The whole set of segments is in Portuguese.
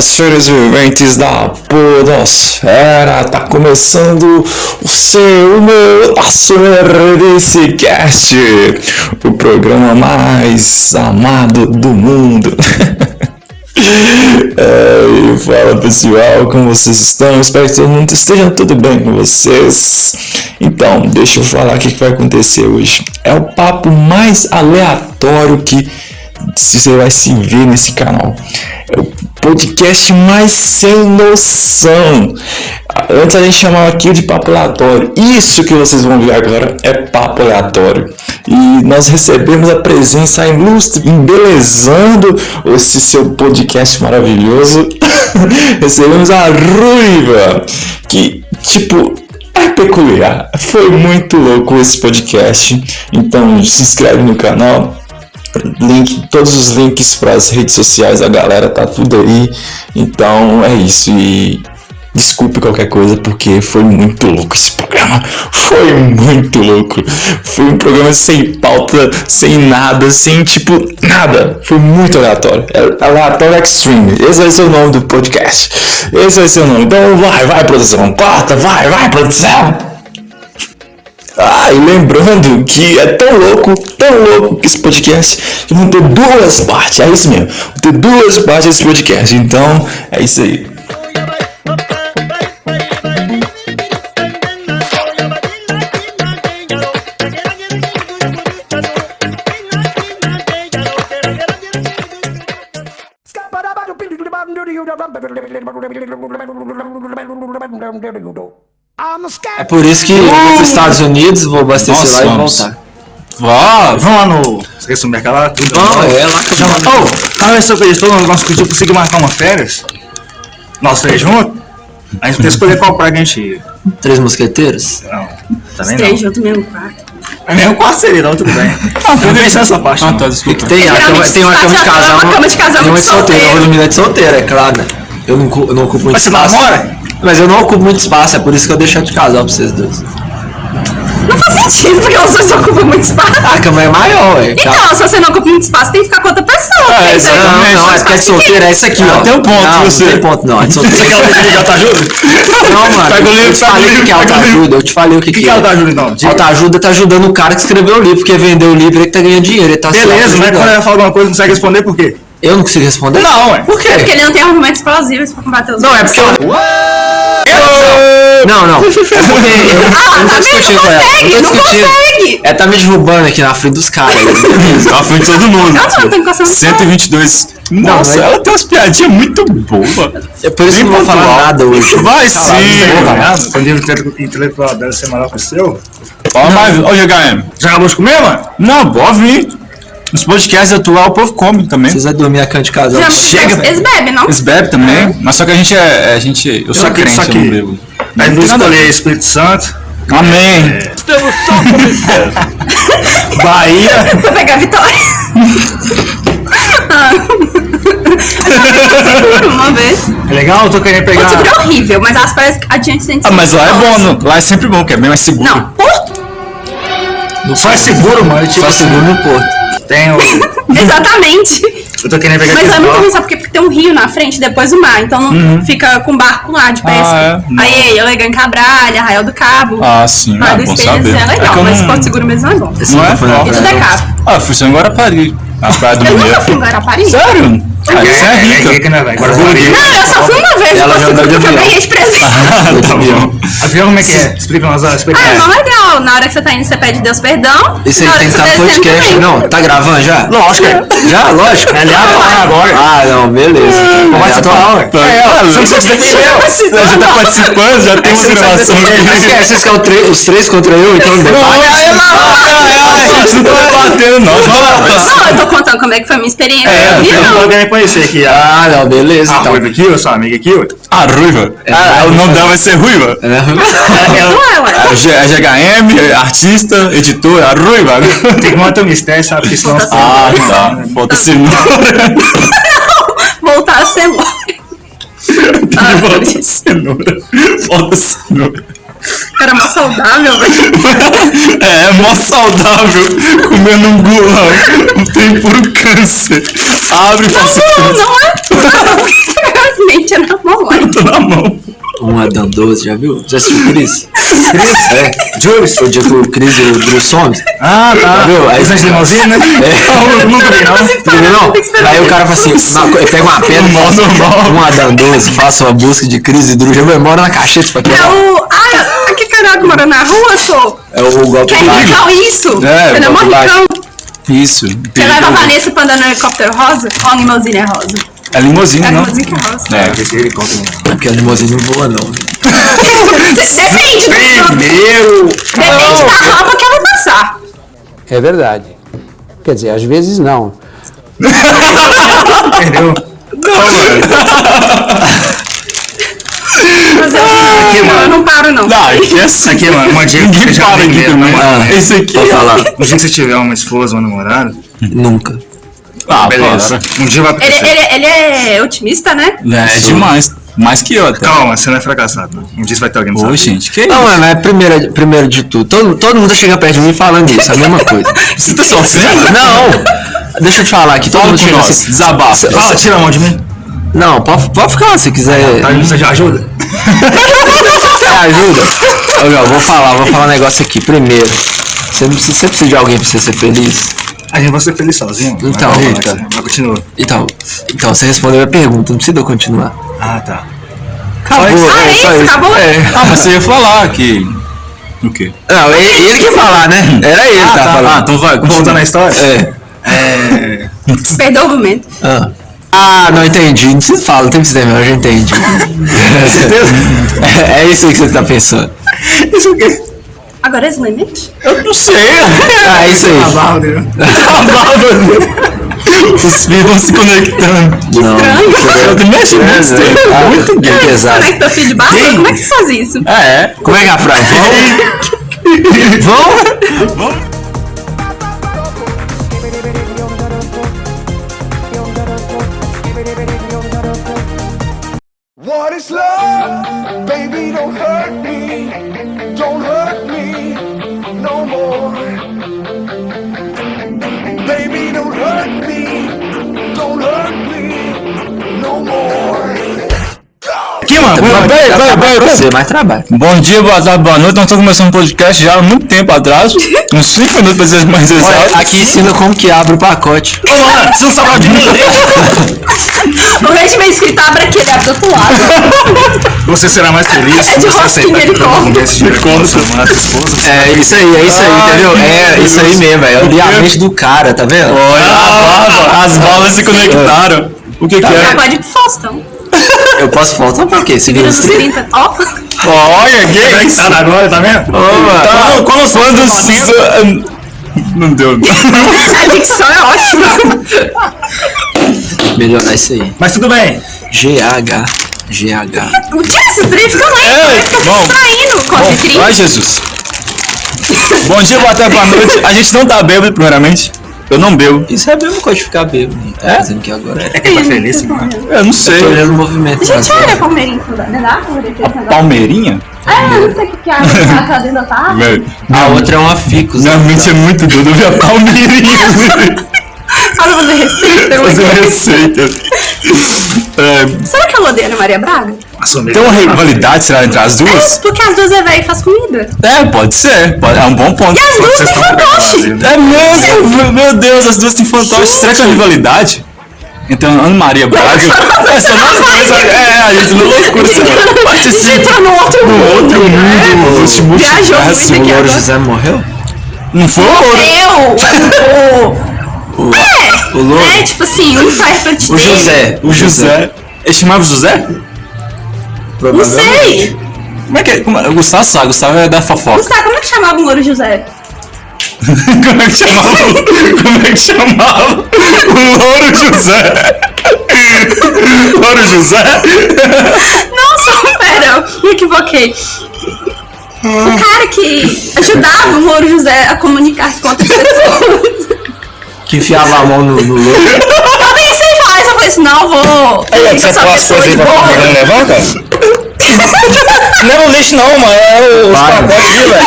seres viventes da podosfera, tá começando o meu, nosso RDCcast, o programa mais amado do mundo. Fala pessoal, como vocês estão? Espero que todo mundo esteja tudo bem com vocês. Então, deixa eu falar o que vai acontecer hoje. É o papo mais aleatório que você vai se ver nesse canal. É o podcast mais sem noção. Antes a gente chamava aquilo de papo aleatório. Isso que vocês vão ver agora é papo aleatório. E nós recebemos a presença ilustre, embelezando esse seu podcast maravilhoso. Recebemos a Ruiva, que é peculiar. Foi muito louco esse podcast. Então se inscreve no canal. Todos os links para as redes sociais da galera tá tudo aí. Então é isso. E desculpe qualquer coisa, porque foi muito louco esse programa. Foi muito louco. Foi um programa sem pauta, sem nada, sem nada. Foi muito aleatório. Aleatório Extreme. Esse vai ser o nome do podcast. Esse vai ser o nome. Então vai produção. Corta, vai produção. E lembrando que é tão louco que esse podcast, que vão ter duas partes. É isso mesmo. Vão ter duas partes desse podcast. Então é isso aí. É por isso que eu vou para os Estados Unidos, vou abastecer lá e voltar. Vamos lá no... Você quer mercado lá? Não, é lá que eu chamo. Cara, seu pedido, nós pediu pra conseguir marcar uma férias. Nós três juntos. A gente tem que escolher qual praia que a gente ia. Três mosqueteiros? Não, também não. Três juntos mesmo quarto. É mesmo quarto seria, não, tudo bem. Não pensei nessa parte. Tá, desculpa. Tem uma cama de casal. Uma cama de casal. Tem uma de solteiro, eu vou dormir de solteiro, é claro, né? Eu não ocupo muito espaço. Mas eu não ocupo muito espaço, é por isso que eu deixo de casal pra vocês dois. Não faz sentido, porque você só ocupa muito espaço. A cama é maior, ué. Então, se você não ocupa muito espaço, tem que ficar com outra pessoa. Não, é porque é solteiro, é isso aqui, ó. Tem um ponto, você. Não tem ponto, não. É de solteiro. Você quer o link de autoajuda? Não, mano. Eu te falei o que é autoajuda. Eu te falei o que é. O que é autoajuda, então? Autoajuda tá ajudando o cara que escreveu o livro, porque vendeu o livro ele que tá ganhando dinheiro. Ele tá beleza, mas quando ele fala alguma coisa, não consegue responder por quê? Eu não consigo responder? Não, ué. Por quê? É porque ele não tem argumentos plausíveis pra combater os Não, é porque Não. É porque eu não tô discutindo com ela. Não consegue. Ela tá me derrubando aqui na frente dos caras. Na frente de todo mundo. Não, tô encostando 122. Nossa, ela tem umas piadinhas muito boas. É por isso que eu não vou falar nada hoje. Vai sim. Quando o intelectual deve ser maior que o seu. Fala mais, ô GHM. Já acabou de comer, mano? Não, pode vir. Nos podcasts atuais o povo come também. Vocês vão dormir a cama de casal. Chega. Eles bebem, não? Eles bebem também. Mas só que eu sou crente, eu não bebo. Aí vou escolher Espírito Santo. Amém. Estamos só começando. Bahia. Vou pegar a Vitória. Seguro uma vez. É legal? Eu tô querendo pegar. O seguro é horrível, mas as praias adiante tem que ser. Mas lá é bom, lá é sempre bom, que é bem mais seguro. Não, Porto. Só é seguro, mano. Só é seguro no Porto. Tem o... Exatamente. Eu tô querendo pegar. Mas é muito ruim, sabe? Porque tem um rio na frente, depois o mar. Então não fica com barco lá de pesca. Aí eu legal em Cabralha, Arraial do Cabo. Sim. Praia do Bom Espelho, saber. é legal, mas Porto Seguro mesmo é bom. Não é? E tudo é caro. Fui só em Guarapari. A praia do Eu Mineiro. nunca fui em Guarapari. Sério? Você é rica, né, velho? Não, eu só fui uma vez. Ela já andou de porque eu avião. ganhei de presente. Avião como é que é? Explica umas horas. É mó legal. Na hora que você tá indo, você pede Deus perdão. Isso aí Na hora tem que você estar no descendo podcast. também. Não, tá gravando já? Lógico, é. Já, lógico. Agora. Não, beleza. Vai se falar, ué. Você já tá participando, já tem uma gravação. Esquece que é os três contra eu, então não debate. A gente não tá batendo, não. Não, eu tô contando como é que foi a minha experiência. Eu tô querendo conhecer aqui. Não, beleza. A Então. Ruiva aqui, sua amiga aqui, ué. A Ruiva? O nome dela vai ser Ruiva? Não é, ué. A GHM, artista, editor, a Ruiva. Tem que manter o mistério, sabe? Porque senão... Tá. Falta cenoura. Voltar a ser louco. Falta cenoura. Falta cenoura. Cara, mó saudável, velho. É mó saudável comendo um gulão. Não tem puro câncer. Abre pra se Não é. Provavelmente é na mamãe. Tô na mão. Um Adam 12, já viu? Já assistiu o Chris? Chris? É. Jules? O dia que o Chris e o Bruce some. Ah, tá. Já viu? Aí Aí de limãozinho, né? Não, Aí o cara fala assim, ele pega uma pedra e fala assim, um Adam 12, faça uma busca de Chris e Drew, já mora na caixeta pra É quebrar. o. Ah, que caralho que mora na rua, sou? É o golpe Que é baixo. ricão, isso! É, Ele é mó golpe baixo. ricão. Isso. Você leva a Vanessa pra andar no helicóptero rosa? Ou a limousine é rosa? É limousine, É a não? limousine que é rosa. É. Esse helicóptero. Porque a limusine não voa, não. Depende Meu! da rampa que ela vai passar. É verdade. Quer dizer, às vezes não. Entendeu? Mas eu não paro, não. Não, Isso aqui, mano, uma dica que você ninguém já para aqui aprendeu, também. né? Esse aqui. Pode falar. Um dia que você tiver uma esposa, uma namorada, Nunca. Ah, beleza. Um dia vai acontecer. Ele é otimista, né? É demais. Mais que eu até. Calma, você não é fracassado. Um dia você vai ter alguém do seu Ô, lado. gente, que Não, mano, é primeiro de tudo. Todo mundo chega perto de mim falando isso, a mesma coisa. Você tá sofrendo? Não! Deixa eu te falar aqui, todo Fala mundo com chega nós, assim. desabafa. Fala, tira a mão de mim. Não, pode ficar se quiser. Tá, precisa de ajuda? Você ajuda? Ô, meu, vou falar um negócio aqui. Primeiro, você precisa de alguém pra você ser feliz? A gente vai ser feliz sozinho. Então, Mas eita. Mas continua. Então, você respondeu a pergunta, não precisa eu continuar. Ah, tá. Acabou, Ah, é só isso? Acabou? Ah, mas você ia falar que... O quê? Não, ele que ia falar, né? Era ele que tava falando. Ah, então vai. Voltando à história? É. Perdeu o argumento. Não entendi. Não precisa falar, não tem que você terminar, eu já entendi. É isso aí que você tá pensando. Isso o quê? Agora é limite? Eu não sei. É isso aí. A barra dele. Os filhos vão se conectando. Não. Mexe muito, muito gay. Pesado. Conecta o fio de barra? Como é que você faz isso? É. Como é que é a frase? Vamos? What is love? Baby, don't hurt me. Don't hurt me no more. Baby, don't hurt me. Don't hurt me no more. Aqui, mano. Vai, você, mais trabalho. Bom dia, boa tarde, boa noite. Nós estamos começando um podcast já há muito tempo atrás. Uns 5 minutos pra ser mais exato. Aqui ensina como que abre o pacote. Ô, mano, você não sabe de mim, O leite vem escrito abre aqui, ele abre do outro lado. Você será mais feliz É se de você rosquinha, aceitar ele que todo come. mundo desse dinheiro com sua mãe, sua esposa. É isso aí, entendeu? É isso aí mesmo, velho. Eu li a mente do cara, tá vendo? Olha, as balas se conectaram. O que Já é? pode ir pro Faustão. Eu posso voltar pra quê? Se Vira vira nos 30. Ó, Olha, que isso? Tá agora, tá vendo? Tá, quando sim... Não deu. a dicção é ótima. melhorar isso aí. Mas tudo bem. GH. O que é esses três ficam lá? Fica bom. distraindo com o cri. Ai, Jesus. Bom dia, boa tarde, boa noite. A gente não tá bêbado, primeiramente. Eu não bebo. Isso é a mesma coisa de ficar bêbado. Tá fazendo que agora É que tá feliz, né? Eu não sei. tô olhando o movimento. Gente, olha a Palmeirinha fundada. Não dá? Palmeirinha? Ah, eu não sei o que é a água tá dentro da tábua. A outra é uma ficus. Minha mente é muito doida. Eu vi a Palmeirinha. Fala fazer receita. Fazer uma receita. Será que ela odeia a Ana Maria Braga? Tem uma rivalidade, será, entre as duas? Porque as duas é velha e faz comida. É, pode ser. É um bom ponto. E as duas têm fantoche. É mesmo? Meu Deus, as duas têm fantoche. Será que é uma rivalidade? Entre a Ana Maria Braga. Essa nossa coisa. A gente não loucura. Participa. Entrou no outro mundo. Outro mundo. Esse Viajou multiverso. muito O aqui Louro agora. José morreu? Não foi o Louro? O Louro? É, tipo assim, um intérprete O dele. José. O José. Ele chamava José? Não sei. Como é que é? O Gustavo sabe. Gustavo é da fofoca. Gustavo, como é que chamava o Louro José? Como é que chamava? Como é que chamava? O Louro José. Louro José? Nossa, pera, eu me equivoquei. O cara que ajudava o Louro José a comunicar com outras pessoas. Que enfiava a mão no Louro. Eu pensei em falar isso, eu falei assim, não, vou. Você só pessoa de boa. levar, cara? Não é o lixo não, mano. É os Para. pacotes aqui, velho.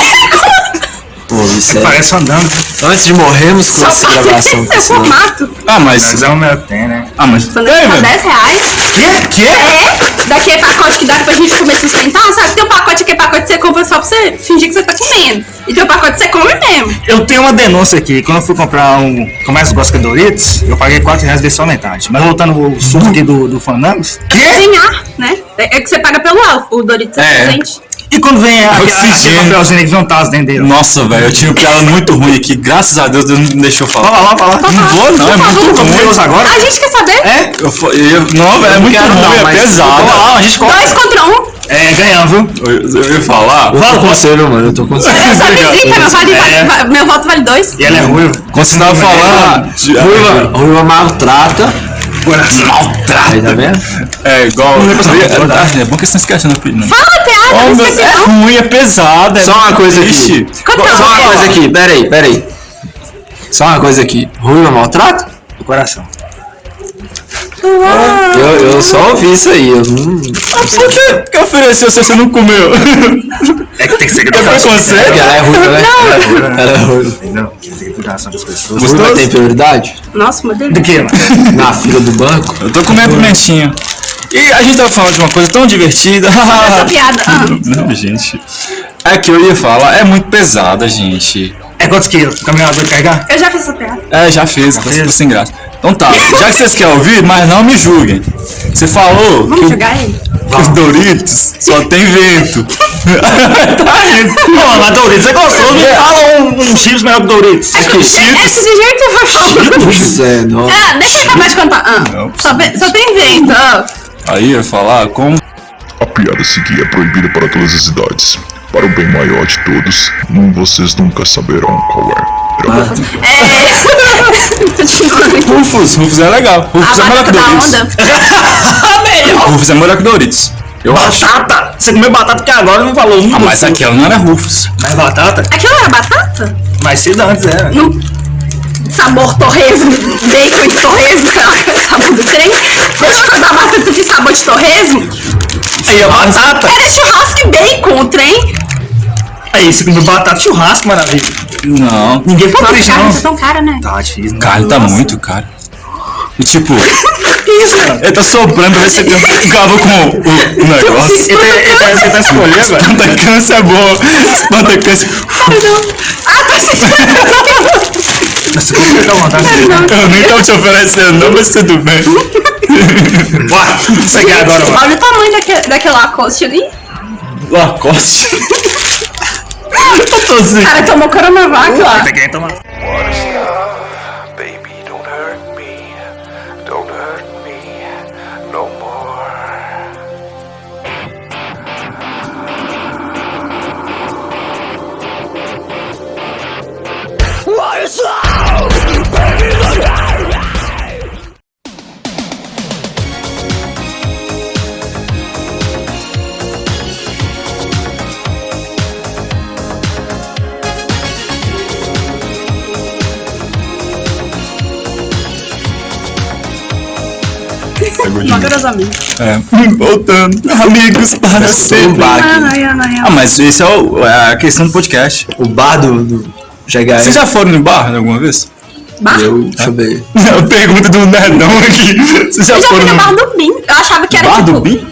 Pô, isso é... Parece andando. Antes de morrermos com essa gravação. Esse é o formato. Ah, mas... Mas é o meu tem, né? Ah, mas... Quando ele tá R$10, Que? Daquele pacote que dá pra gente comer sustentar, sabe? Tem um pacote, aquele pacote que você compra só pra você fingir que você tá comendo. E tem um pacote que você come mesmo. Eu tenho uma denúncia aqui. Quando eu fui comprar um que eu mais gosto que é Doritos, eu paguei R$4 vezes só metade. Mas voltando ao surto aqui do Fanangos. Cozinhar, né? É que você paga pelo alvo, o Doritos é presente. E quando vem aquele papelzinho que vem um taso dentro dele? Nossa, velho, eu tinha uma piada muito ruim aqui. Graças a Deus, Deus não me deixou falar. Fala. Não vou, não, é muito ruim. Agora? A gente quer saber? É? Não, velho, é muito ruim, é pesado. A gente compra. 2 contra 1. Ganhamos, viu? Eu ia falar. Fala com você, mano. Eu tô com você. Eu só visita, meu voto vale 2. E ela é ruiva. Quando você tava falando. Ruiva maltrata. Maltrata. Aí, tá vendo? É igual. É bom que você não esquece, não. Fala, piada, não esqueci É não. ruim, é pesado. Só uma coisa aqui. Só uma coisa aqui. Peraí. Só uma coisa aqui. Ruiva maltrata? Do coração. Eu só ouvi isso aí. Eu não... Por que ofereceu se você não comeu? É que tem que ser É preconceito? Ela é ruiva, né? Ela é ruiva. Não, tem que ter cuidado com as pessoas. Ruiva tem prioridade? Nossa, uma Do delícia. que, mano? Na fila do banco? Eu tô comendo pimentinha. E a gente tava falando de uma coisa tão divertida. Essa piada. Não, gente. É que eu ia falar, é muito pesada, gente. É quantos quilos? O caminhão vai carregar? Eu já fiz essa piada. É, já fez, tá sem graça. Então tá, já que vocês querem ouvir, mas não me julguem. Você falou Vamos jogar ele? que os Doritos só tem vento. Pô, mas Doritos é gostoso. Me fala um chips melhor que Doritos. É desse jeito você falou. Zé, não. Deixa eu acabar de contar. Não. Só tem vento. Aí eu ia falar como. A piada a seguir é proibida para todas as idades. Para o bem maior de todos, vocês nunca saberão qual é. Continuando. Rufus é legal. Rufus A é melhor que batata da Doritos. onda. Rufus é melhor que Doritos. Eu acho. Batata! Você comeu batata que agora não falou. Ah, mas aquela não era Rufus. Mas batata? Aquilo era batata? Mais cedo antes era. No sabor torresmo, bacon de torresmo, sei lá, sabor do trem. Foi da batata de sabor de torresmo. Aí a batata. Era churrasco e bacon o trem. Aí você comeu batata churrasco, maravilha. Não. Ninguém ficou triste, Carne não. tá tão cara, né? Tá difícil, né? Carne tá muito caro. E tipo, ele tá soprando pra ver se ele ficava com o negócio. Ele tá escolhendo, velho. Tanta câncer é boa. Tanta câncer. Tô sentindo. Fica à vontade. Eu nem tava te oferecendo, não, mas tudo bem. Bora. Você quer agora, mano? Olha o tamanho daquele Lacoste ali. Lacoste. O cara tomou Coronavac lá. Você quer tomar? Baby, don't hurt me. Don't hurt me no more. Poderosamente. É. Voltando. Amigos para sempre. Ah, mas esse é a questão do podcast. O bar do GHR. Vocês já foram no bar alguma vez? Bar? Deixa eu ver. Pergunta do Nerdão aqui. Vocês já Eu já fui foram no no bar do Bim. Eu achava que era Bar tipo. do Bim?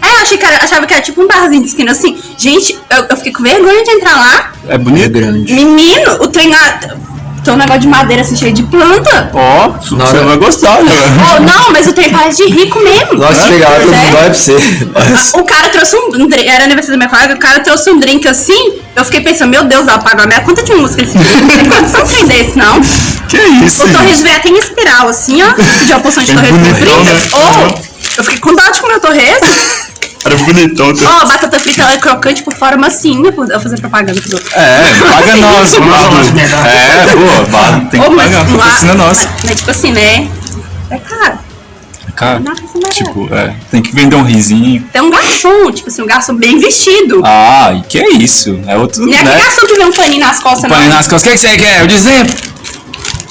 Achava que era tipo um barzinho de esquina assim. Gente, eu fiquei com vergonha de entrar lá. É bonito? Grande. Menino, o trem lá. Tem um negócio de madeira assim cheio de planta. Ó, você vai gostar, né? Oh, não, mas o trem parece de rico mesmo. Nossa, chegar lá, todo mundo Sério? vai pra você. O cara trouxe um drink, era aniversário da minha colega, o cara trouxe um drink assim, eu fiquei pensando, meu Deus, ela pagou a minha conta de música, esse drink não tem condição de vender esse, não. Que isso, O gente? torresmo veio até em espiral, assim, ó, de uma porção de torresmo bonitão, frita. né? Oh, eu fiquei com dó de comer o torresmo. Era bonitão. Ó, a batata frita, ela é crocante por fora, macinha, por eu fazer propaganda pros outros. É, paga nós, Bardo. É, pô, Bardo tem que Ô, mas pagar, lá- patrocina nós. Mas tipo assim, né, é caro. Cara, Não, isso não é tipo, tem que vender um risinho. Tem um garçom, tipo assim, um garçom bem vestido. Ah, e que é isso? É outro, Não é aquele né? garçom que vê um paninho nas costas, Põe não. nas costas. O que você quer? Eu dizendo.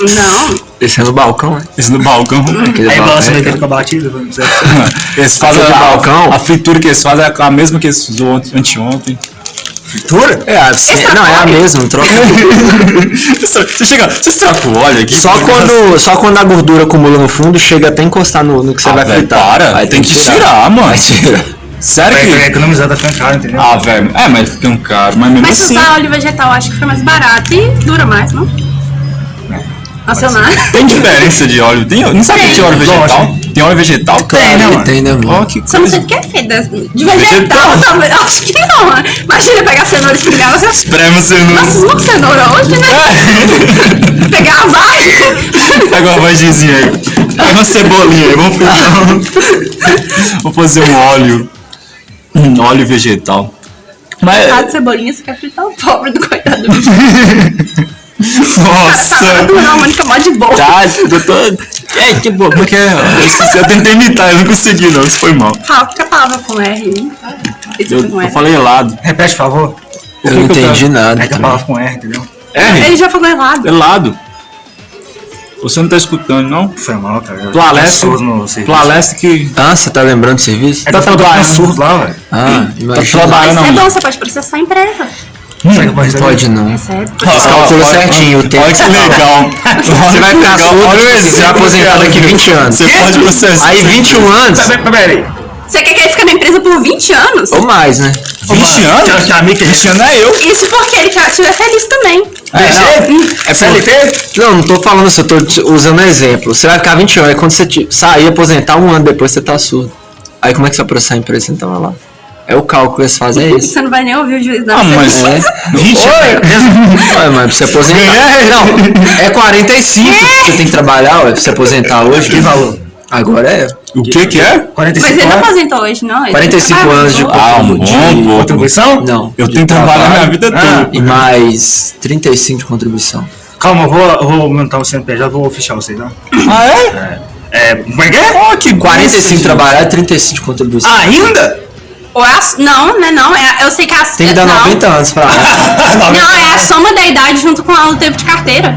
Não. Esse é no balcão, né? Esse no balcão. Aquele Aí balcão, você vai né? ter que batida. Eles fazem Aquele balcão. a fritura que eles fazem é a mesma que eles usou anteontem. Fritura? É, não, é a mesma, não troca. Você saca o óleo aqui? Só quando a gordura acumula no fundo, chega até a encostar no que você vai velho, fritar. para. Aí Tem que tirar, mano. Aí tira. Sério Pra que... economizar tá ficando caro, entendeu? Ah, velho. É, mas fica um caro. Mas mesmo Mas se assim... usar óleo vegetal, acho que fica mais barato e dura mais, não? Nacional. Tem diferença de óleo? Tem, não sabia que tinha óleo vegetal? Tem óleo vegetal? Tem, né, mano? Tem, né, mano? Ó, que Só não sei coisa. do que é feito. De vegetal, talvez. Acho que não, mano. Imagina pegar cenoura e esfregar. Você... Espreme o cenoura. Nossa, muito cenoura hoje, né? Pegar a vaca. Pega uma vagizinha aí. Pega uma cebolinha aí. Vamos fritar. Vou fazer um óleo. Um óleo vegetal. Mas... Coitado de cebolinha, você quer fritar o pobre do coitado do bicho. Nossa. Não, Mônica, mó de boa. Tá, doutor. É, que bom. Como é que é? Eu tentei imitar, eu não consegui não. Isso foi mal. Fala, porque a palavra com R. Eu falei helado. Repete, por favor. Eu não entendi nada. É que a palavra com R, entendeu? Ele já falou errado. Helado. Você não tá escutando, não? Foi mal, cara. Eu Plaaleste. surdo no serviço. Plaaleste que... Ah, você tá lembrando do serviço? É que eu tava tocando surdo lá, velho. Ah, imagina. trabalhando Isso é onde? bom, você pode processar a empresa. Será que eu posso Não receber? pode não. Recebe. Calcula certinho o tempo. Olha que legal. Você vai ficar surdo, você vai aposentar daqui 20 anos. Você pode processar. Aí 21 anos, Peraí. Você quer que ele fique na empresa por 20 anos? ou mais, né? 20 anos? Tinha amigo que 20 anos é eu. Isso porque ele quer que estiver feliz também. É CLT? Não tô falando isso, eu tô usando um exemplo. Você vai ficar 20 anos, aí quando você sair aposentar, um ano depois você tá surdo. Aí como é que você vai processar a empresa? Você não tava lá. É o cálculo que eles fazem, é esse. Você não vai nem ouvir o juiz da Ah, mas... É. 20 Ué, mas pra você aposentar. Não, é 45 que você tem que trabalhar, ué, pra você aposentar hoje. Que valor? Agora é. O que é? 45 Mas ele não horas? aposentou hoje, não. Ele 45 anos de Ah, um bom Contribuição? Não. Eu de tenho que trabalhar minha vida toda. E mais 35 de contribuição. Calma, eu vou montar o CNPJ, vou fichar vocês, tá? Ah, é? Como é que é? Ó, que 45 de trabalhar e 35 de contribuição. Ainda? Ou é não, né? Não, eu sei que Tem que dar não. 90 anos pra lá. Não, é a soma da idade junto com o tempo de carteira.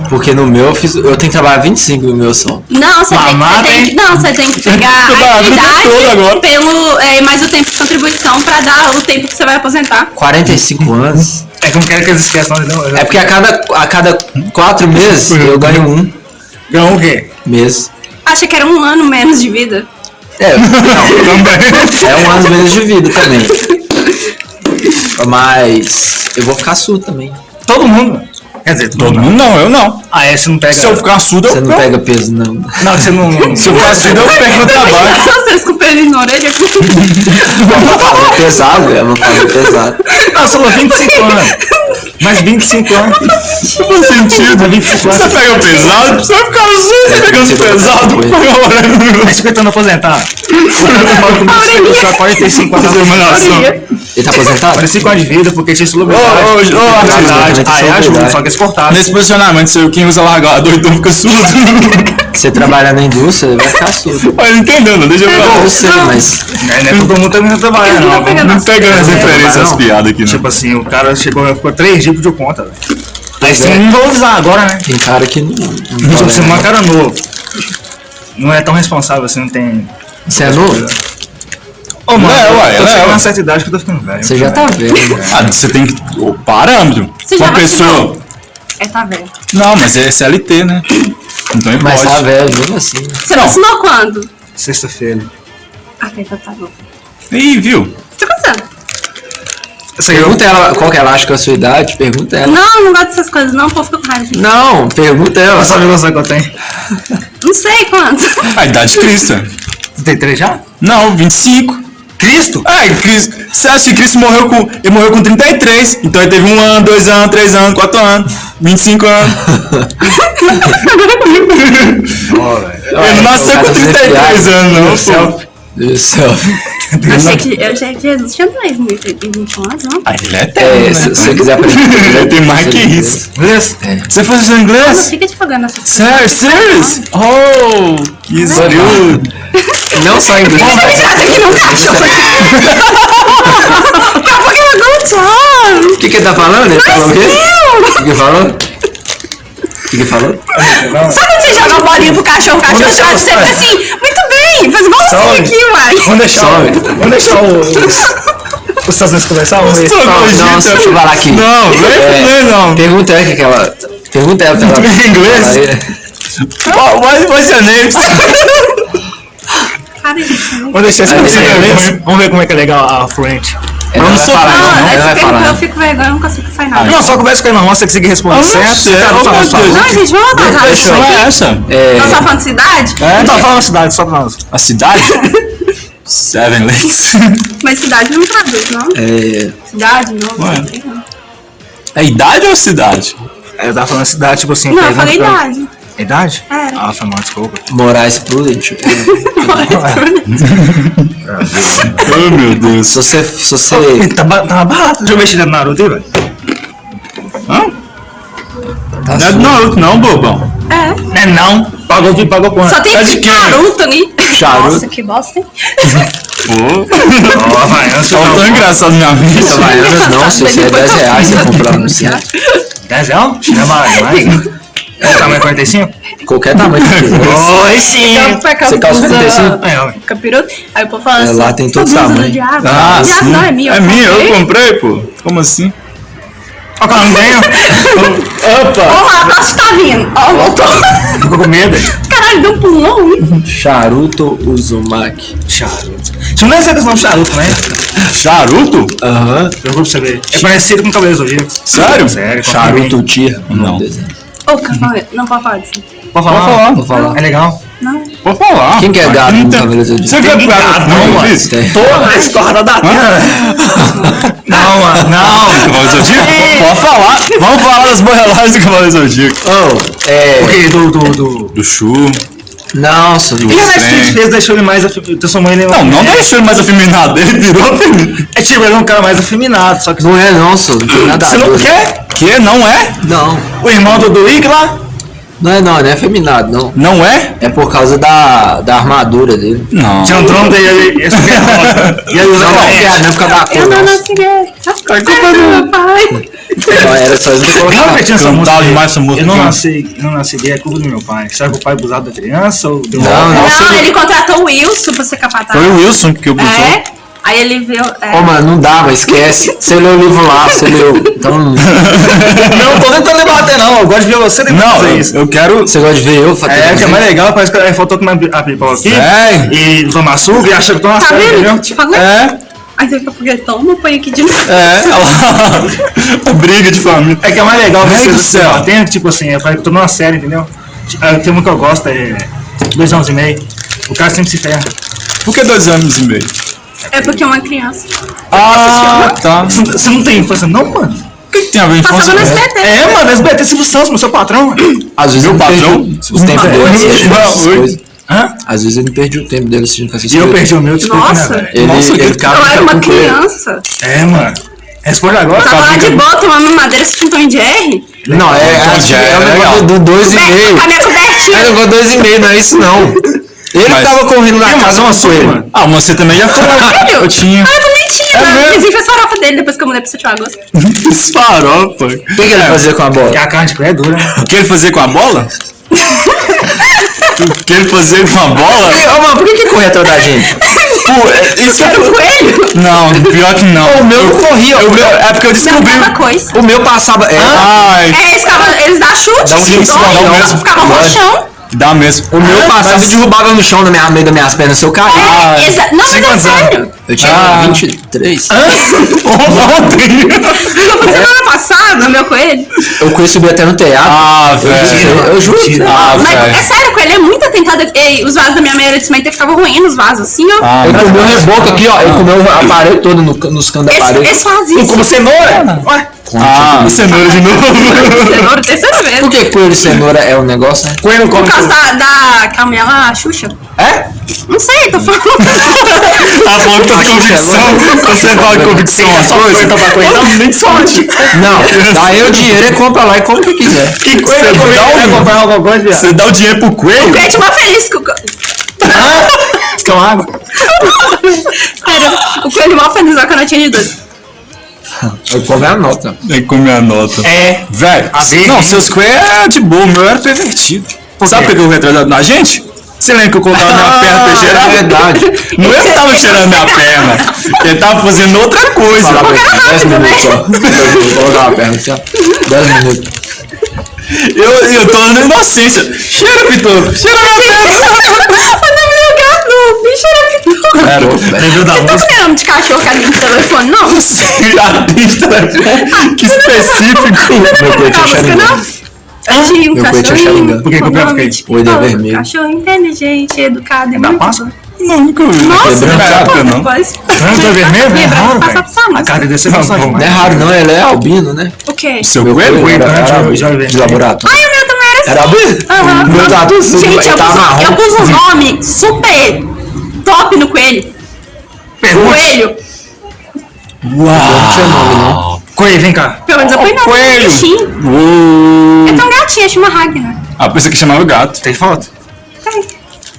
Porque no meu eu tenho que trabalhar 25 no meu só. Não, você tem que pegar Trabalhar a a vida toda agora. idade pelo mais o tempo de contribuição pra dar o tempo que você vai aposentar. 45 anos. É que eu não quero que eles esqueçam, não. É porque a cada 4 meses eu ganho um Ganhou o quê? mês. Acha que era um ano menos de vida? É, não, é um ano menos de vida também. Mas eu vou ficar surdo também. Todo mundo. Quer dizer, Todo mundo não, eu não. Ah, é, você não pega... Se eu ficar surdo, Você eu não pega peso, não. Não, você não... Se eu ficar surdo, eu pego meu trabalho. Vocês com o pelinho na orelha. É pesado, é uma coisa pesada. Não, você falou 25 anos. Mais 25 anos. Não faz sentido. 25 anos. Você pega pesado, você vai ficar surdo, você pegando pesado. Tá escutando aposentar. Só 45 anos de remuneração. Ele tá aposentado? 45 anos de vida, porque tinha celebridade. Aí ajuda, só que eles cortaram. Nesse posicionamento, sou eu quem usa largador, então fica surdo. Você trabalhar na indústria, vai ficar surdo. Mas não entendeu, não deixa eu falar. Eu sei, mas Não é todo mundo também trabalha, não. Não pegando as referências, as piadas aqui, Tipo não. assim, o cara ficou 3 dias de conta, velho. Aí você não vou usar agora, né? tem cara que não Tipo assim, uma cara novo. Não é tão responsável assim, não tem... Você é novo? Ô, mano, ué, eu é, chegando ué. numa certa idade que eu tô ficando velho. Você já tá velho. Ah, você tem que... O parâmetro. Você já Uma pessoa... vacinou? É, tá velho. Não, mas é CLT, né? Então é Mas tá pode. velho, mesmo assim. Você vacinou quando? Sexta-feira. Ah, então tá bom. Ih, viu? O que tá acontecendo? Pergunta ela qual que ela acha que é a sua idade, pergunta ela. Não, não gosto dessas coisas, não. O povo fica com raiva de mim. Não, pergunta ela. Qual a velocidade que eu tenho? Não sei quanto. A idade de Cristo. Você tem 3 já? Não, 25. Cristo? Cristo. Você acha que Cristo morreu com... Ele morreu com 33. Então ele teve 1 ano, 2 anos, 3 anos, 4 anos, 25 anos. Ele não nasceu com 33 anos, não, pô. Deus do céu. Eu achei que Jesus tinha 21 anos, não? Ah, ele é É, eterno, se né? você quiser aprender. Ele tem mais que isso. Inglês? Você faz seu Não inglês? fica divulgando essas coisas. Sério? Serious? Oh, que isso. Não só inglês. Aqui não acabou que eu não tô. O que ele tá falando? Ele falou o quê? O que ele falou? O que ele falou? Sabe quando você joga a bolinha pro cachorro, o cachorro trata você fica assim, muito bem, faz igualzinho aqui, uai. Vamos deixar o... os Estados Unidos conversar? Vamos ver. Não, deixa eu falar aqui. Não. Pergunta ela que ela... Pergunta ela pra ela. Em inglês? What's your name? Cara, Vamos deixar isso pra você. Vamos ver como é que é legal a fluente. Ela não vai falar, não, não. Ela essa vai pergunta eu falar. fico vergonha, eu não consigo sair nada. Não, só conversa com ele normal, você conseguir responder certo. Não, gente, vamos lá, Que questão é essa? Nós só falando de cidade? Não tá falando a cidade, só pra nós. A cidade? Seven Lakes. Mas cidade não traduz, não? Cidade, não. Ué. Não sei não. É idade ou cidade? Eu tava falando cidade, tipo assim. Não, eu pergunta falei pra- idade. Idade? É. Ah, foi mal, desculpa. Moraes Prudent. Oh, meu Deus. Se você... Tá barato. Deixa eu mexer no Naruto aí, velho. Não é do Naruto não, bobão. É. Não. Pagou quanto? Só tem Tá de quê? Naruto ali. Charuto. Nossa, que bosta, hein? Pô, Ó, vai, antes tá tão engraçado na minha vida. Havaianas não, se você é 10 reais, você comprar no centro. 10 reais? China é mais. É tamanho 45? Qualquer tamanho que quiser. Oi, sim. Você calça 35? É, ó. Capiroto. Aí o povo fala É, assim, lá tem sua todos blusa tamanhos. do diabo. Ah, O diabo sim. não é minha. É minha, eu comprei. comprei, pô. Como assim? Ó, cara, não ganha. Ó lá, acho que tá vindo. Ó, voltou. Ficou com medo. Caralho, deu um pulmão, hein? Charuto Uzumaki. Charuto. Você não deve saber esse nome charuto, né? Charuto? Aham. Eu vou pra você ver. É parecido com Cavaleiros Zodíacos. Sério? Sério. Charuto Tia. Não. Ô, Cavaleiro, não pode falar disso. Pode falar? Vou falar. É legal. Não. Pode falar. Quem que é gato no Cavaleiro Zodíaco? Você viu gato? Não, mano. Viz? Tem. Toda a escorrada da terra. Não, mano. Não. Cavaleiro Zodíaco? Pode falar. Vamos falar das borrelagens do Cavaleiro Zodíaco. Oh, O que? Do Shu. Nossa, E a Netflix deixou ele mais transformou ele em Não deixou ele mais afeminado. Ele virou afeminado. É tipo, ele é um cara mais afeminado, só que não é não, só não tem nada a você não ver. quer? Que? Não é? Não, O irmão do Ig lá? não é feminado, não. Não é? É por causa da armadura dele. Não. Tinha um trono dele, esse aqui é rosa. E aí usa Não, corrente. não é por causa da Eu cor, não não. nasci gay. É culpa do meu pai. Não, era só isso que eu Lembra que colocar. tinha essa Cantava música? demais essa música. Eu não nasci gay, é culpa do meu pai. Será que o pai abusado da criança ou deu Não, Não, ele contratou o Wilson pra ser capataz. Foi o Wilson que eu botou. É. Aí ele viu. Ô, mano, não dá, mas esquece. Você leu o livro lá, você leu. Então, Não, tô tentando debater não, eu gosto de ver você tentando Não, fazer isso. eu quero. você gosta de ver eu fazer É, que é mais legal, parece que faltou comer a pipoca aqui É. e tomar açúcar e acha que eu tô na Tá série, vendo? entendeu? Te falei. É. Aí você fica foguetão, põe aqui de novo. A briga de família. É que é mais legal Mãe você do céu. debatendo, tipo assim, eu tô numa série, entendeu? Tem uma que eu gosto, é 2 anos e meio. O cara sempre se ferra. Por que 2 anos e meio? É porque é uma criança. Ah, tá. Você não tem infância não, mano? O que tem a ver infância? Passava no SBT. É, mano, SBT Silvio Santos, meu seu patrão, mano. Às vezes Meu eu patrão? perdi o tempo dele assistindo essas coisas. Hã? Às vezes ele perde o tempo dele assistindo essas E eu coisas. perdi o meu, desculpa, Nossa. né, velho? Ele, Nossa, ele que- ficava Eu era uma com- criança. É, mano. Responde agora. Tava lá de boa tomando madeira assistindo Tom e Jerry. Não, acho que já é é o legal. negócio do 2,5. Com a minha cobertinha. É o negócio 2,5, não é isso não. Ele Mas- tava correndo na casa uma sua, coelho. mano. Ah, mas você também já foi. Sério? Eu tinha. Ah, eu também tinha. É Mas mesmo? inclusive foi a farofa dele depois que eu mudei pra Sete Lagoas. Farofa. O que ele fazia com a E bola? a carne de pé é dura, né? O que ele fazia com a bola? O que ele fazia com a bola? Ô, mano, por que corre atrás da gente? Pô, isso Era um coelho? Não, pior que não. O meu não corria. É porque eu descobri. Mesma coisa. O meu passava. Ai, Eles davam chute, Dá um sim, isso, ó, dá um e mesmo. ficava roxão. dá mesmo. O meu passava e derrubava no chão no meio das minhas pernas se eu cair. Não, mas é sério. Eu tinha 23. Ontem. Não, foi semana passada, meu coelho. Eu conheci subir até no telhado. Ah, velho. Eu juro. Ah, Mas velho. é sério, o coelho é muito atentado. Ei, os vasos da minha mãe era de cimento e ficava ruindo os vasos, assim, ó. Ah, Ele comeu o reboco aqui, ó. Ele comeu a parede toda nos cantos da parede. Eles fazem isso. Como cenoura? Ué, Ah, cenoura de novo. Cenoura, terceira vez. Por que coelho e cenoura é um negócio, né? coelho não come Por causa da calma lá, a Xuxa. É? Não sei, tô falando. Ah, falando com convicção. Você fala com convicção as coisas. Nem sorte. Não, dá eu dinheiro e compra lá e compra o que quiser. Que você dá comprar alguma coisa, viado? Você dá o dinheiro pro coelho? Gente, mó feliz com o Com água? Sério, o coelho mó feliz ó, quando eu tinha de 2. Eu compro a nota. Tem que comer a nota. É. Velho, A ver, não, hein? seus coelhos é de boa, o meu era pervertido. Sabe por que eu retrasado na gente? Você lembra que eu colocava minha perna pra ele É cheirar? verdade. Não eu que tava cheirando minha perna. Ele tava fazendo outra coisa. Fala pra ele, 10 minutos só. Vou colocar a perna assim, ó. 10 minutos. Eu tô na inocência. Cheira, Pitor. Cheira minha perna. Bicho era Pitor. Era, Lembrou da Você tá música? com nome de cachorro que atende telefone, não? atende telefone. Que específico. Meu peito é Não, você charingando. não? Tinha um Meu peito é cachorrinho. charingando. Por que que eu com nome fiquei? de O olho é Pitor. vermelho. Cachorro inteligente, educado e Da muito Páscoa? bom. Não, nunca vi. Nossa, Na época, não. Mas... Não, tá vermelho? É raro, Passar velho. pra sua A música. cara desse é Não, gostado bom. Não é demais. raro, não, ele é albino, né? O quê? Seu Meu coelho? coelho era era já vi. de laboratório. Ai, o meu também era assim. Era albino? Aham. Meu tá tudo sujo, Gente, tá marrom. eu pus um nome super top no coelho. Pergunte. Coelho. Não tinha nome, não. Coelho, vem cá. Pelo menos eu ponho nome. coelho. Bichinho. Uou. É tão gatinha, chama Ragnar. Ah, pensei que chamava gato. Tem foto?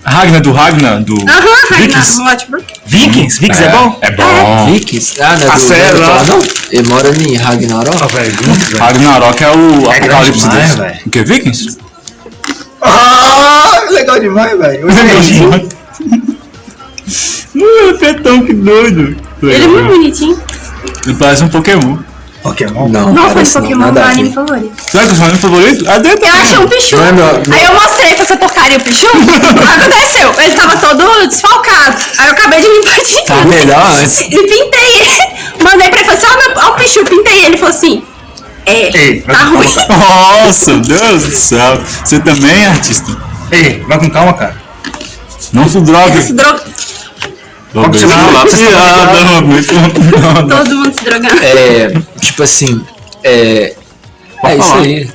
Ragnar do Ragnar? Do Aham, Ragnar. Vikings? Watchbrook. Vikings? Vikings é bom? É bom. Vikings? Ah, não é A do sério, Thor, ó. não? Ele mora em Ragnarok. Ah, velho, junto, velho. Ragnarok é o É apocalipse grande demais, deles. velho. O que? Vikings? Ah, legal demais, velho. Petão, que doido. Ele é muito bonitinho. Ele parece um Pokémon. Pokémon? Não, Nossa, mas parece não, Pokémon é nada meu a ver. anime favorito. Será que eu falando favorito? Ah, dentro. Eu achei um Pichu. Não é meu- Aí eu mostrei pra essa porcaria o Pichu. O que aconteceu? Ele tava todo desfalcado. Aí eu acabei de limpar de Tá tudo. melhor antes. E pintei ele. Mandei pra ele e falei assim: ó, o Pichu, pintei ele. Ele falou assim: Ei, tá ruim. Nossa, Deus do céu. Você também é artista? Ei, vai com calma, cara. Não se droga. Se droga. Todo Todo mundo se drogando. É, tipo assim, é isso aí.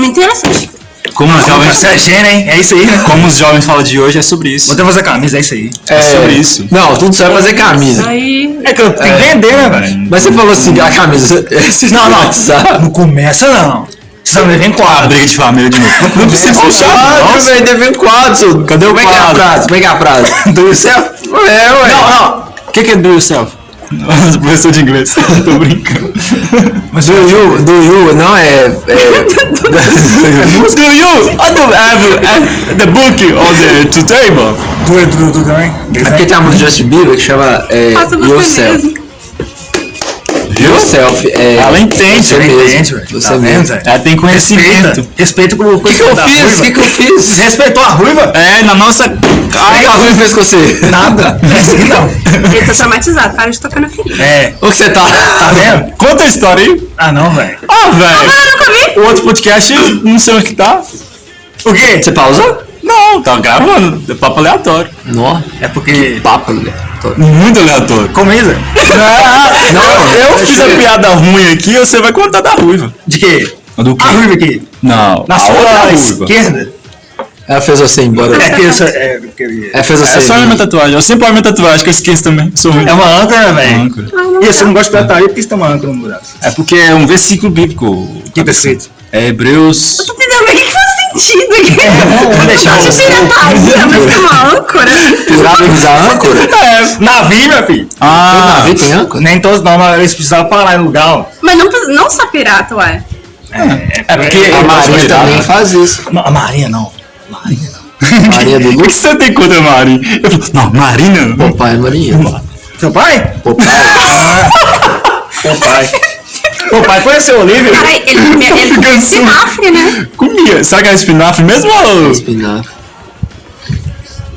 Interessante. Como os jovens, Você é gênio, hein? É isso aí, né? como os jovens falam de hoje, é sobre isso. Vou até fazer a camisa, é isso aí. É sobre isso. Não, tudo você vai fazer camisa. Aí. É que eu tenho que vender, né, velho? Mas você falou assim, a camisa. Não. Não começa, não. Você não vem Ah, quadro. briga de família de novo. Não precisa puxar. Ah, eu vendei em quadro. Cadê o Como é que é a quadro? frase? Como é que é a frase? Do yourself? É, ué. Não. O que é do yourself? Professor de inglês. Tô brincando. Mas do you, não é. Do you have the book on the table? Do também? É porque tem a música do Justin Bieber que chama Faça você Yourself. mesmo. Yourself é. Ela entende, Você ela mesmo. entende, velho. Você Tá vendo, mesmo. velho? Ela tem conhecimento. Respeita com o O que eu fiz? O que eu fiz? Respeitou a ruiva? É, na nossa. O que a Rui fez com você? Nada. É assim, não. Ele tá traumatizado. Para de tocar na ferida. É. O que você tá? Tá vendo? Conta a história aí. Ah, não, velho. Ah, velho. Ah, nunca vi. O outro podcast, não sei onde que tá. O quê? Você pausou? Não, tá gravando. É papo aleatório. Não. É porque... Papo, né? Muito aleatório. Comida? Não, eu fiz a piada ruim aqui, você vai contar da ruiva. De quê? Do A ruiva aqui. Não, Na a outra sua ruiva. esquerda. Ela fez você ir embora. É que isso é... porque- Ela fez você É ir só a minha embora. tatuagem. Eu sempre olho minha tatuagem, que eu esqueço também. Sou ruim. É uma âncora, velho. âncora. E você não gosta de pirataria, por que você tem uma âncora no braço? É porque é um versículo bíblico. Que perfeito. É Hebreus. Tô entendendo bem que faz sentido aqui. Vamos deixar Você você. tira página, mas tem uma âncora. Pirata usar âncora? É, navio, meu filho. Todo Ah, navio tem âncora? Nem todos não, mas eles precisavam parar no lugar. Ó. Mas não só pirata, ué. É porque A Marinha também faz isso. A Marinha não. Marinha não. Marinha do o que Lula. você tem contra a Marinha? Eu falo, não, Marina? Pô, pai, Marinha. Seu pai? Pô, pai. Seu pai. Seu pai conheceu o Olívio? Cara, ele comia espinafre, né? Comia. Será que é espinafre mesmo ou... Espinafre.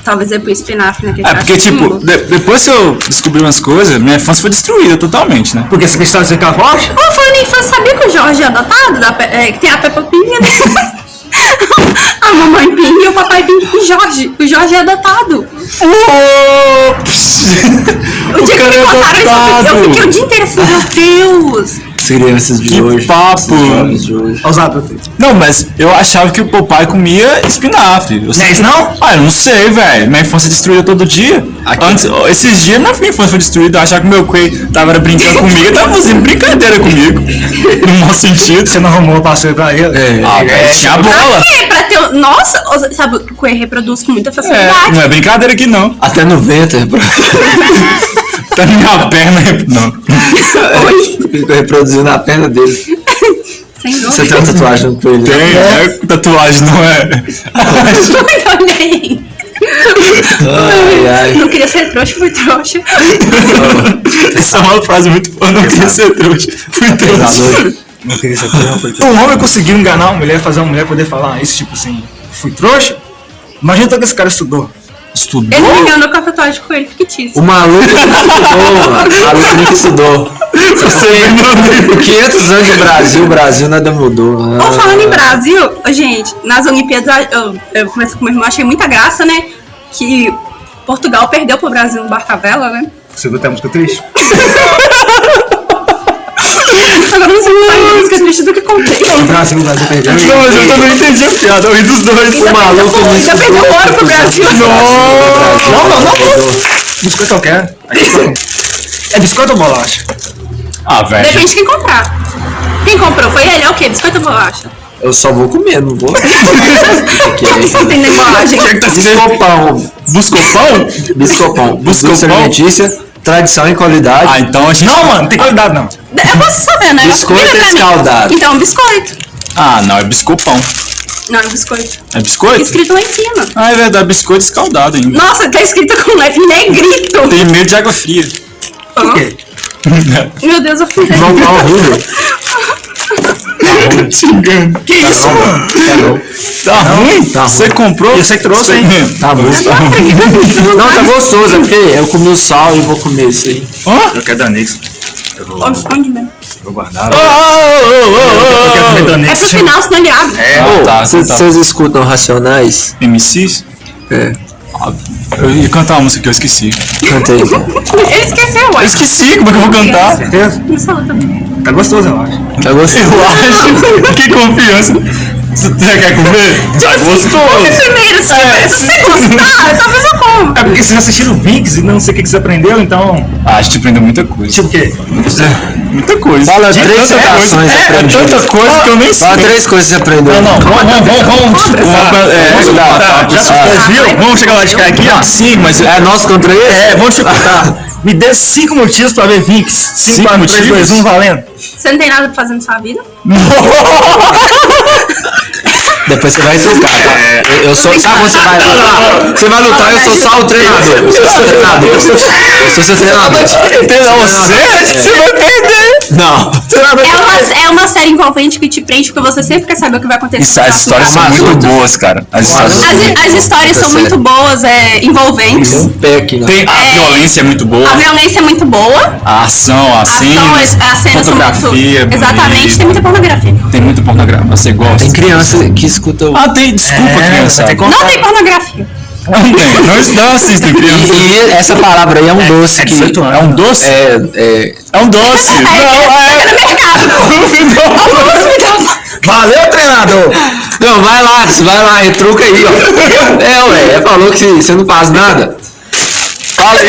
Talvez eu pus espinafre naquele É porque, tipo, depois que eu descobri umas coisas, minha infância foi destruída totalmente, né? Porque você quer ser forte? Ô, falando em infância, sabia que o Jorge é adotado? Que tem a Peppa Pig, né? A mamãe Pig e o papai Pig com o Jorge. O Jorge é adotado. O dia que me contaram isso, eu fiquei o dia inteiro assim, meu Deus. As crianças de Que hoje. papo. Esses jovens de hoje. Ousado. Não, mas eu achava que o papai comia espinafre. Eu É isso não? Ah, eu não sei, velho. Minha infância é destruída todo dia. Aqui. Antes, esses dias minha infância foi destruída. Eu achava que meu coelho tava brincando comigo. Ele tava fazendo brincadeira comigo. No mau sentido. Você não arrumou parceiro pra ele? Ah, velho, tinha a bola. Pra quê? Pra ter. Nossa, sabe, o coelho reproduz com muita É, facilidade. não é brincadeira aqui não. Até no ventre. Tá na minha perna. Não. Ficou reproduzindo a perna dele. sem dúvida. Você tem uma tatuagem no coelho? Tem, é tatuagem, não é? Olha aí. Ai. Não queria ser trouxa, fui trouxa. Essa é uma frase muito boa, não queria ser trouxa. Fui trouxa. Não queria ser trouxa, não foi trouxa. Um homem conseguiu enganar uma mulher, fazer uma mulher poder falar isso, tipo assim, fui trouxa? Imagina tanto que esse cara estudou. Ele me enganou com a tatuagem com ele fictício. O maluco nunca estudou, mano. O maluco nunca estudou. Você 500 anos de Brasil, o Brasil nada mudou. Ou falando em Brasil, gente, nas Olimpíadas eu comecei com meu irmão, achei muita graça, né? Que Portugal perdeu pro Brasil no Barcavela, né? Você viu até a música triste? Agora não sei mais música triste do que contei. O Brasil perdeu. Não, mas eu também entendi a piada, eu ri dos dois. O maluco não Já perdeu estudou. ouro pro Brasil. Não. Biscoito eu quero. É biscoito ou bolacha? Ah, velho. Depende de quem comprar. Quem comprou? Foi ele? É o quê? Biscoito ou bolacha? Eu só vou comer, não vou. Só tem embalagem. Biscopão. Buscopão? Biscopão. Indústria alimentícia, tradição e qualidade. Ah, então a gente... Não, mano, não tem qualidade não. É você saber, né? Biscoito Vira pra mim. escaldado. Então, biscoito. Ah, não, é biscopão. Não, é biscoito. É biscoito? Escrito lá em cima. Ah, é verdade, biscoito escaldado ainda. Nossa, tá escrito com letra negrito. Tem medo de água fria. Por quê? Meu Deus, eu fiz. Não, não, horrível. Xingando. Que isso, mano? Tá ruim? Você comprou? E você trouxe, hein? Tá bom. Não, tá gostoso, é porque eu comi o sal e vou comer isso aí. Eu quero Danix. Ó, esconde mesmo. Vou guardar. Oh, Eu quero comer É Danix. pro final, senão ele abre. Ah, tá, Vocês escutam Racionais? MCs? É, Eu ia cantar uma música que eu esqueci. cantei. Ele esqueceu, ué. Eu esqueci, como é que eu vou cantar? Certeza? Não falou também. Tá gostoso, eu acho. Tá gostoso? Eu acho. Que confiança. Você quer comer? Gostoso. Primeiro, se você gostar, talvez eu como. É porque vocês assistiram Vinx e não sei o que você aprendeu, então... Ah, a gente aprendeu muita coisa. Tipo o quê? Muita coisa. Fala De três tanta citações coisa. aprendi. Tanta coisa que eu nem sei. Fala 3 coisas que você aprendeu. Não, vamos Vamos chegar lá de cá aqui, ó. Sim, mas É nós contra eles? É, vamos dificultar. Me dê 5 motivos pra ver Vinx. 5, 4, 3, 2, 1, valendo. Você não tem nada pra fazer na sua vida? Depois você vai jogar, tá? Eu sou. Sabe quando você vai lutar? Você vai lutar, eu sou só o treinador. Eu sou seu treinador. Eu sou seu treinador. Você vai perder. Não. É uma série envolvente que te prende porque você sempre quer saber o que vai acontecer. As histórias são muito boas, cara. As histórias são muito As histórias são muito boas, envolventes. Deu um pé aqui, né? Tem a violência é muito boa. A violência é muito boa. A ação, as cenas, As cenas são fotografia, muito... Exatamente, bonita. tem muita pornografia. Tem muita pornografia. Você gosta? Tem criança que escuta o. Ah, tem. Desculpa, criança. tem como- Não tem pornografia. Não tem. Não assistem criança. E essa palavra aí é um doce. É 18 anos. É um doce? É um doce. Valeu, treinador! Não, vai lá, retruca aí, ó. Ué, falou que você não faz nada. Fala aí.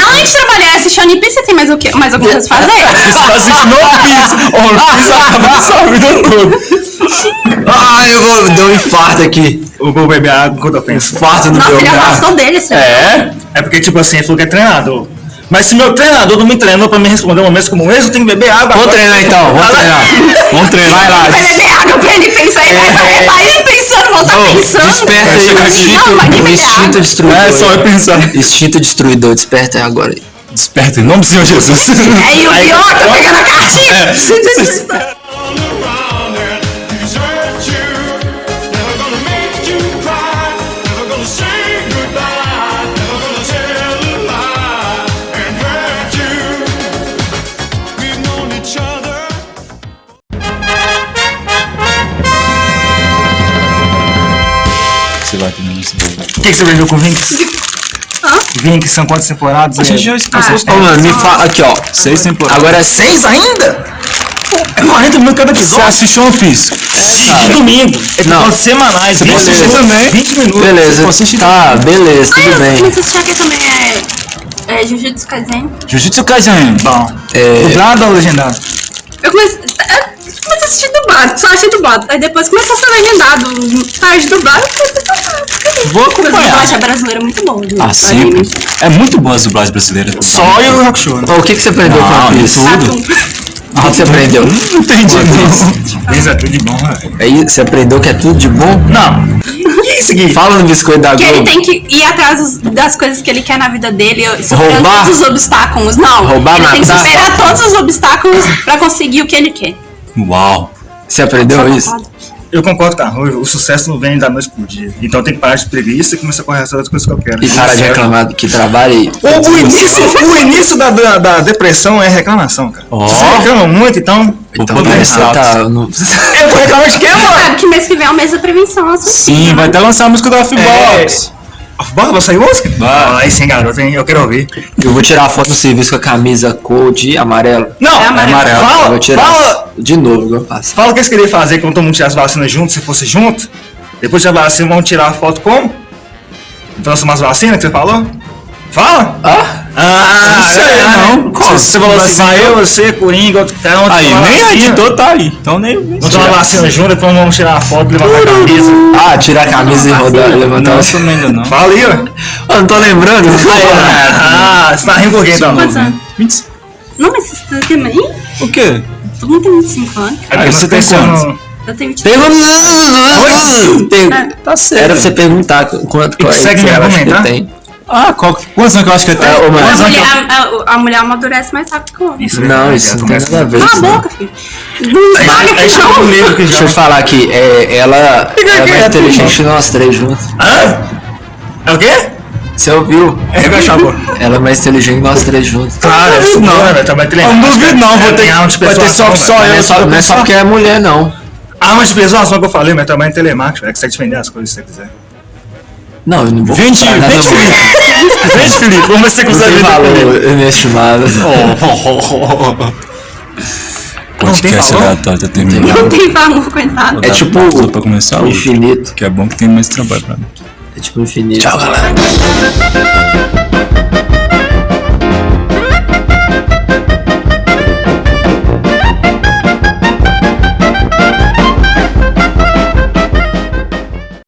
Além de trabalhar e assistir One você tem mais alguma coisa pra fazer? Assiste no Piece. O Piece acaba sua vida toda. Eu vou dar um infarto aqui. Eu vou beber água enquanto eu penso. Infarto no Nossa, meu ele carro. afastou dele, assim. É porque, tipo assim, ele falou que é treinador. Mas se meu treinador não me treinou pra me responder um momento como esse, eu tenho que beber água. Vamos treinar então, vamos treinar. Vamos treinar. Vai lá. Vai beber água pra ele pensar. Ele vai sair pensando, voltar pensando. Desperta aí Não, vai o beber instinto água. destruidor. É, só vai pensar. Instinto destruidor, desperta aí agora. Desperta em nome do Senhor Jesus. Aí o pior, tá pegando a caixinha. Você vai ter isso. O que você aprendeu com Vinx? Vinx são quantas temporadas? A gente já expulsou. Ô, mano, me fala. Aqui, ó. 6 temporadas. Agora é 6 ainda? É 40 minutos cada Você episódio. assiste One Piece. De domingo. Episódios semanais. 20 assistir minutos. também. 20 minutos. Beleza. Tá, beleza, tudo Eu bem. comecei a assistir aqui também, Jujutsu Kaisen. Jujutsu Kaisen. Bom. É, Dublado ou legendado? Eu comecei a assistir dublado, só achei dublado. Aí depois começou a ser legendado, tarde dublado, eu falei, Vou a acompanhar. dublagem brasileira é muito bom. viu? Ah, sempre. Anime. É muito boa as dublagens brasileiras. Só e o Hakusho. ó, o que você aprendeu com a Não, Piece? tudo. Atum. O que você aprendeu? Não entendi, não. Isso é tudo de bom, velho. Aí você aprendeu que é tudo de bom? Não. Que é isso aqui? Fala no biscoito da Que ele Globo. tem que ir atrás das coisas que ele quer na vida dele, superando Roubar? todos os obstáculos. Não, Roubar, ele tem que matar? superar todos os obstáculos pra conseguir o que ele quer. Uau. Você aprendeu isso? Eu concordo com a Rui, o sucesso não vem da noite pro dia. Então tem que parar de preguiça e começar a correr atrás das coisas que eu quero. E para de reclamar que trabalha aí. O início da depressão é reclamação, cara. Você reclama muito, então. Então parece que tá. Eu vou reclamar de quê, mano? Sabe que mês que vem é o mês da prevenção. Sim, vai até lançar a música do Offbox. Bora, vai sair música? Vai sim, garoto, hein? Eu quero ouvir. Eu vou tirar a foto do serviço com a camisa cor de amarelo. Não, É amarelo. Eu vou tirar Fala, de novo, igual eu faço. fala o que eles queriam fazer quando todo mundo tirasse vacinas junto, se fosse junto. Depois da vacina, vamos tirar a foto como? Próximas umas vacinas que você falou? Fala! Não sei, não. Você falou assim, vai eu, você, Coringa, outro cara, outro Aí, tomar nem a vacina. editor tá aí. Então nem. Vamos tomar vacina junto, depois vamos tirar a foto, levantar a camisa. Ah, tirar a camisa e rodar, levantar Não, o. isso também ainda não. Fala aí, ó. Eu não tô lembrando. Ah, você tá rindo com quem, então? Quantos anos? 20. Não, mas você também? O quê? Todo mundo tem 25 anos. É porque você tem quantos? Eu tenho 20. Tá certo. Era pra você perguntar quanto E consegue você me acha que argumentar? tem. Ah, quantos anos que eu acho que eu tenho? Ô, mano. A mulher amadurece mais rápido que o homem. Não, isso não tem nada a ver. Cala a isso não. boca, filho. Não estraga É aqui, não. livro que Deixa eu falar aqui, ela é mais inteligente que nós três juntos. Hã? É o quê? Você ouviu? É, meu chapa. Ela é mais inteligente que nós três juntos. Claro, é isso não, velho. Trabalho Eu não duvido não, vou ter vai ter só Não é eu. não é só porque é mulher, não. Arma de persuasão que eu falei, mas trabalho em telemarketing, é que você defender as coisas se você quiser. Não, eu não vou Vende, comprar nada vende, muito. Felipe. Vende, Felipe. Vamos ver se você Não consegue tem vender. valor inestimado. Podcast valor? aleatório, tá terminando. Não tem valor, coitado. É tipo Só pra começar, o infinito. que é bom que tem mais trabalho pra mim. É tipo infinito. Tchau, galera.